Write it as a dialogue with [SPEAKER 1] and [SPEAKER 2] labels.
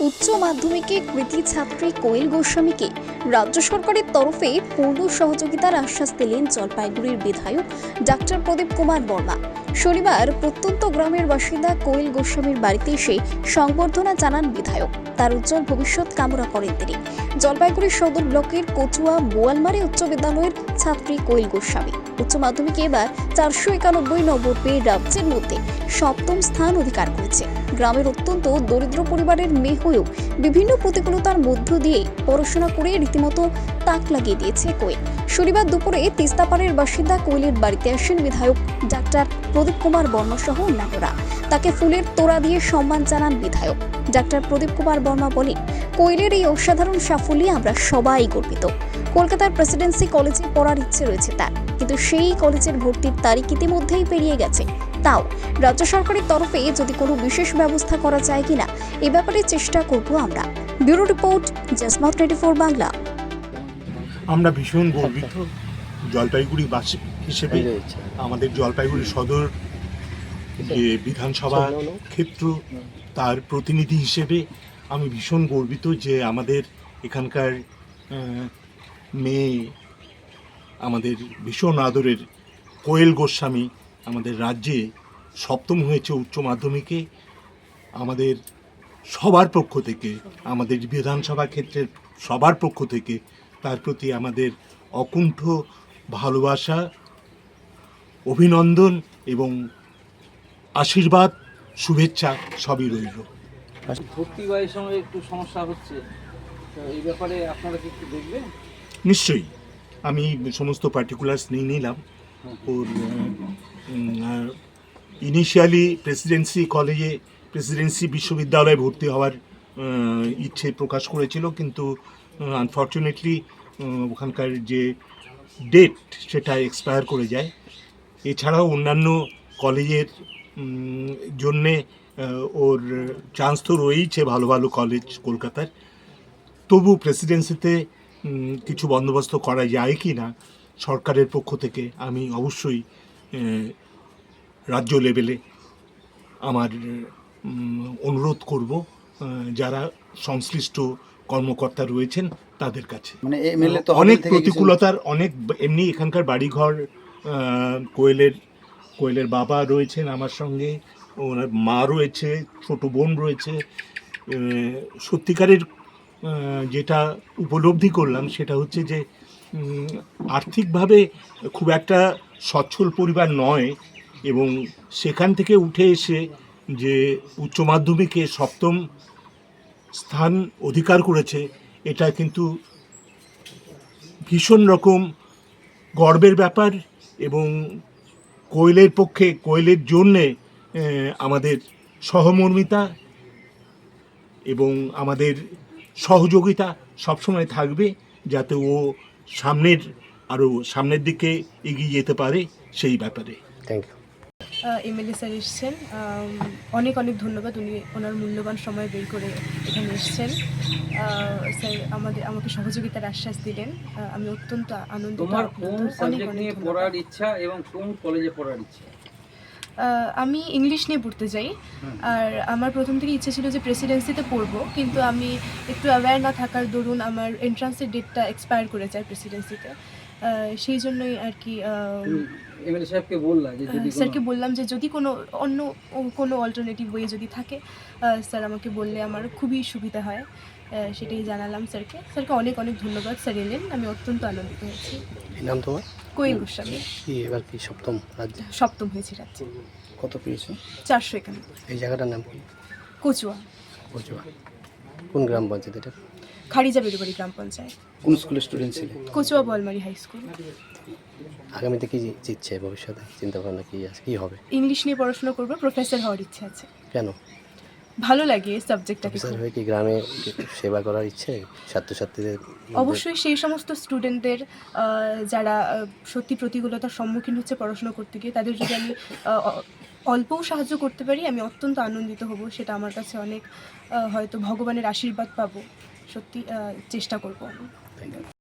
[SPEAKER 1] উচ্চ মাধ্যমিকে কৃতি ছাত্রী কোয়েল গোস্বামীকে রাজ্য সরকারের তরফে পূর্ণ সহযোগিতার আশ্বাস দিলেন জলপাইগুড়ির বিধায়ক ডাক্তার প্রদীপ কুমার বর্মা। শনিবার প্রত্যন্ত গ্রামের বাসিন্দা কোয়েল গোস্বামীর বাড়িতে এসে সংবর্ধনা জানান বিধায়ক। তার উজ্জ্বল ভবিষ্যৎ কামনা করেন তিনি। জলপাইগুড়ি সদর ব্লকের কচুয়া বোয়ালমারি উচ্চ বিদ্যালয়ের ছাত্রী কোয়েল গোস্বামী উচ্চ মাধ্যমিকে এবার 491 নম্বর পেয়ে রাজ্যের মধ্যে সপ্তম স্থান অধিকার করেছে। গ্রামের অত্যন্ত দরিদ্র পরিবারের মেয়ে হয়েও বিভিন্ন প্রতিকূলতার মধ্য দিয়ে পড়াশোনা করে রীতিমতো তাক লাগিয়ে দিয়েছে কোয়েল। শনিবার দুপুরে তিস্তাপাড়ের বাসিন্দা কোয়েলের বাড়িতে আসেন বিধায়ক ডাক্তার প্রদীপ কুমার বর্মা সহ অন্যান্যরা। তাকে ফুলের তোড়া দিয়ে সম্মান জানান বিধায়ক। ডাক্তার প্রদীপ কুমার বর্মা বলেন, কোয়েলের এই অসাধারণ সাফল্যে আমরা সবাই গর্বিত। কলকাতার প্রেসিডেন্সি কলেজে পড়ার ইচ্ছে রয়েছে তার, কিন্তু সেই কলেজের ভর্তির তারিখ ইতিমধ্যেই পেরিয়ে গেছে। তাও রাজ্য সরকারের তরফে যদি কোনো বিশেষ ব্যবস্থা করা যায় কিনা এ ব্যাপারে চেষ্টা করব আমরা। ব্যুরো রিপোর্ট, জসমাত 24 বাংলা।
[SPEAKER 2] আমরা ভীষণ গর্বিত জলপাইগুড়ি বাসী হিসেবে। আমাদের জলপাইগুড়ি সদর যে বিধানসভা ক্ষেত্র, তার প্রতিনিধি হিসেবে আমি ভীষণ গর্বিত যে আমাদের এখানকার মেয়ে, আমাদের ভীষণ আদরের কোয়েল গোস্বামী আমাদের রাজ্যে সপ্তম হয়েছে উচ্চ মাধ্যমিকে। আমাদের সবার পক্ষ থেকে, আমাদের বিধানসভা ক্ষেত্রের সবার পক্ষ থেকে তার প্রতি আমাদের অকুণ্ঠ ভালোবাসা, অভিনন্দন এবং আশীর্বাদ, শুভেচ্ছা সবই রইল।
[SPEAKER 3] ভর্তি বয়সের সময় একটু সমস্যা হচ্ছে, তো এই ব্যাপারে আপনারা কি একটু দেখবেন?
[SPEAKER 2] নিশ্চয়ই আমি সমস্ত পার্টিকুলার্স নিয়ে নিলাম। ওর ইনিশিয়ালি প্রেসিডেন্সি বিশ্ববিদ্যালয়ে ভর্তি হওয়ার ইচ্ছে প্রকাশ করেছিল, কিন্তু আনফর্চুনেটলি ওখানকার যে ডেট সেটা এক্সপায়ার করে যায়। এছাড়াও অন্যান্য কলেজের জন্যে ওর চান্স তো রয়েইছে, ভালো ভালো কলেজ কলকাতার। তবু প্রেসিডেন্সিতে কিছু বন্দোবস্ত করা যায় কি না সরকারের পক্ষ থেকে আমি অবশ্যই রাজ্য লেভেলে আমার অনুরোধ করব যারা সংশ্লিষ্ট কর্মকর্তা রয়েছেন তাদের কাছে।
[SPEAKER 3] মানে এমএলএ তো
[SPEAKER 2] অনেক প্রতিকূলতার, অনেক এমনি এখানকার বাড়িঘর, কোয়েলের বাবা রয়েছেন আমার সঙ্গে, ওনার মা রয়েছে, ছোট বোন রয়েছে। সত্যিকারের যেটা উপলব্ধি করলাম সেটা হচ্ছে যে আর্থিকভাবে খুব একটা সচ্ছল পরিবার নয়, এবং সেখান থেকে উঠে এসে যে উচ্চ মাধ্যমিকে সপ্তম স্থান অধিকার করেছে, এটা কিন্তু ভীষণ রকম গর্বের ব্যাপার। এবং কোয়েলের পক্ষে, কোয়েলের জন্যে আমাদের সহমর্মিতা এবং আমাদের সহযোগিতা সবসময় থাকবে, যাতে ও সামনের দিকে এগিয়ে যেতে পারে সেই ব্যাপারে।
[SPEAKER 4] Thank you.
[SPEAKER 5] এমএলএ স্যার এসছেন, অনেক অনেক ধন্যবাদ। উনি ওনার মূল্যবান সময় বের করে এখানে এসছেন। স্যার আমাকে সহযোগিতার আশ্বাস দিলেন, আমি অত্যন্ত আনন্দিত।
[SPEAKER 3] তোমার কোন সাবজেক্ট নিয়ে পড়ার ইচ্ছা এবং কোন কলেজে পড়ার ইচ্ছা?
[SPEAKER 5] আমি ইংলিশ নিয়ে পড়তে চাই, আর আমার প্রথম থেকে ইচ্ছে ছিল যে প্রেসিডেন্সিতে পড়বো, কিন্তু আমি একটু অ্যাওয়্যার না থাকার দরুন আমার এন্ট্রান্সের ডেটটা এক্সপায়ার করে যায় প্রেসিডেন্সিতে। সেই জন্যই আর কি
[SPEAKER 3] এমএলএ সাহেবকে বললাম যে যদি
[SPEAKER 5] স্যারকে বললাম যে যদি অন্য কোনো অল্টারনেটিভ ওয়ে যদি থাকে স্যার আমাকে বললে আমার খুবই সুবিধা হয়। সেটাই জানালাম স্যারকে। অনেক অনেক ধন্যবাদ। স্যার এলেন, আমি অত্যন্ত আনন্দিত হয়েছি।
[SPEAKER 4] নাম তোমার?
[SPEAKER 5] কোয়েল গোস্বামী।
[SPEAKER 4] কি এবার কি সপ্তম রাজ্যে?
[SPEAKER 5] সপ্তম হয়েছি রাজ্যে।
[SPEAKER 4] কত পেয়েছো?
[SPEAKER 5] 491।
[SPEAKER 4] এই জায়গাটার নাম কি?
[SPEAKER 5] কচুয়া।
[SPEAKER 4] কচুয়া। কোন গ্রাম পঞ্চায়েত এটা?
[SPEAKER 5] খারিজা বেরুবাড়ি গ্রাম পঞ্চায়েত।
[SPEAKER 4] কোন স্কুলের স্টুডেন্ট ছিলে?
[SPEAKER 5] Kachua Boalmari high school.
[SPEAKER 4] আগামীতে কি ইচ্ছে, ভবিষ্যতে চিন্তা ভাবনা কি আছে, কি হবে?
[SPEAKER 5] ইংলিশ নিয়ে পড়াশোনা করবো, প্রফেসর হওয়ার ইচ্ছে আছে।
[SPEAKER 4] কেন?
[SPEAKER 5] ভালো লাগে সাবজেক্টটাকে।
[SPEAKER 4] অফিসার হয়ে কি গ্রামে সেবা করার ইচ্ছে ছাত্রছাত্রীদের?
[SPEAKER 5] অবশ্যই সেই সমস্ত স্টুডেন্টদের যারা সত্যি প্রতিকূলতার সম্মুখীন হচ্ছে পড়াশোনা করতে গিয়ে, তাদের যদি আমি অল্পও সাহায্য করতে পারি আমি অত্যন্ত আনন্দিত হব। সেটা আমার কাছে অনেক হয়তো ভগবানের আশীর্বাদ পাবো। সত্যি চেষ্টা করবো আমি।